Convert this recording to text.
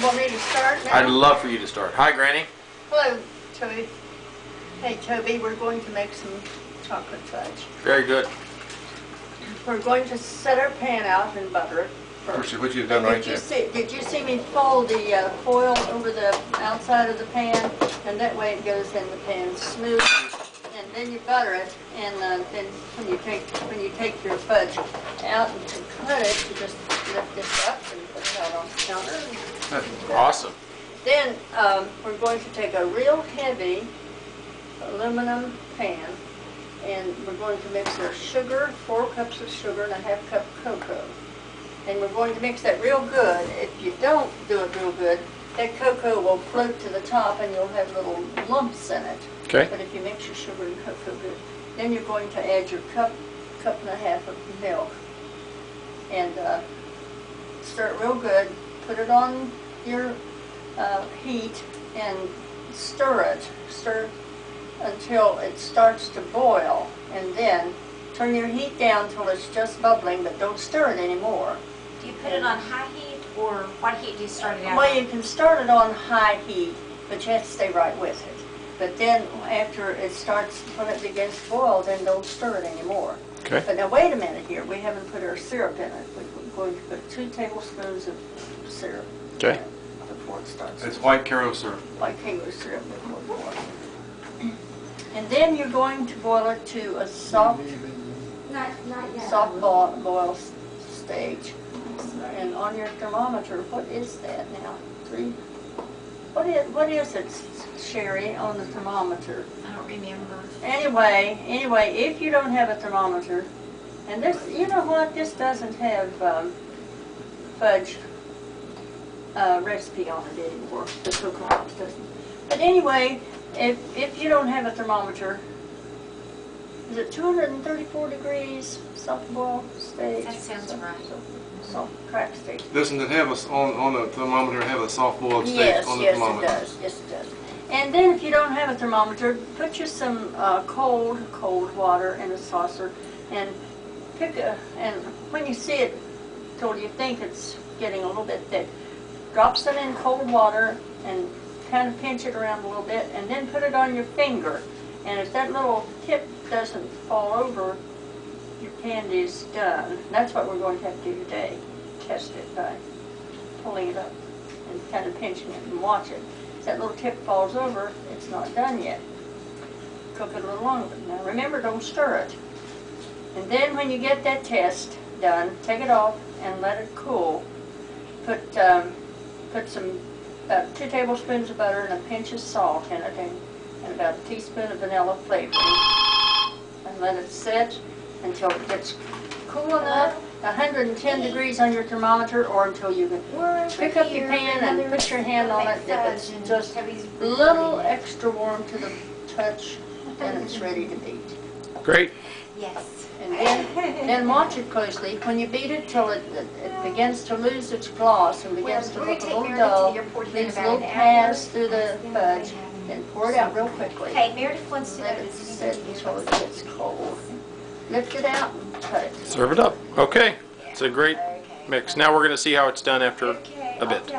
Want me to start now? I'd love for you to start. Hi, Granny. Hello, Toby. Hey, Toby, we're going to make some chocolate fudge. Very good. We're going to set our pan out and butter it first. What you've done right there. Did you see me fold the foil over the outside of the pan? And that way it goes in the pan smooth. And then you butter it, and then when you take your fudge out and cut it, you just lift this up and put it out on the counter. That's awesome. Then we're going to take a real heavy aluminum pan, and we're going to mix our sugar, 4 cups of sugar and a ½ cup cocoa. And we're going to mix that real good. If you don't do it real good, that cocoa will float to the top and you'll have little lumps in it. Okay. But if you mix your sugar and cocoa good, then you're going to add your cup and a half of milk. And stir it real good. Put it on your heat and stir it. Stir until it starts to boil. And then turn your heat down till it's just bubbling, but don't stir it anymore. Do you put it on high heat, or what heat do you start it out? Well, you can start it on high heat, but you have to stay right with it. But then after it starts, when it begins to boil, then don't stir it anymore. Okay. But now wait a minute here, we haven't put our syrup in it. We're going to put 2 tablespoons of syrup. Okay. Before it starts. It's white Karo syrup. White Karo syrup before it boils. And then you're going to boil it to a soft boil stage. And on your thermometer, what is that now? 3? What is it, Sherry, on the thermometer? I don't remember. Anyway, if you don't have a thermometer, and this, you know what, this doesn't have fudge recipe on it anymore. The Cocoa Pops doesn't. But anyway, if you don't have a thermometer, is it 234 degrees soft boil stage? That sounds right. Soft crack stage. Doesn't it have on the thermometer have a soft boiled stage on the yes, thermometer? Yes, it does. Yes, it does. And then if you don't have a thermometer, put you some cold water in a saucer, and and when you see it, till you think it's getting a little bit thick, drop some in cold water and kind of pinch it around a little bit, and then put it on your finger. And if that little tip doesn't fall over, your candy's done. That's what we're going to have to do today. Test it by pulling it up and kind of pinching it and watch it. If that little tip falls over, it's not done yet. Cook it a little longer. Now remember, don't stir it. And then when you get that test done, take it off and let it cool. Put some 2 tablespoons of butter and a pinch of salt in it, and about a teaspoon of vanilla flavoring. And let it sit until it gets cool enough, 110 degrees on your thermometer, or until you can pick up your pan and put your hand on it. If it's just a little extra warm to the touch, then it's ready to beat. Great. Yes. And then watch it closely. When you beat it till it begins to lose its gloss and begins to look a little dull, leaves little paths through the fudge, then pour it out real quickly. Hey, Meredith wants to know. Let it sit until it gets cold. Lift it out and cut it. Serve it up. Okay. It's a great mix. Now we're going to see how it's done after a bit.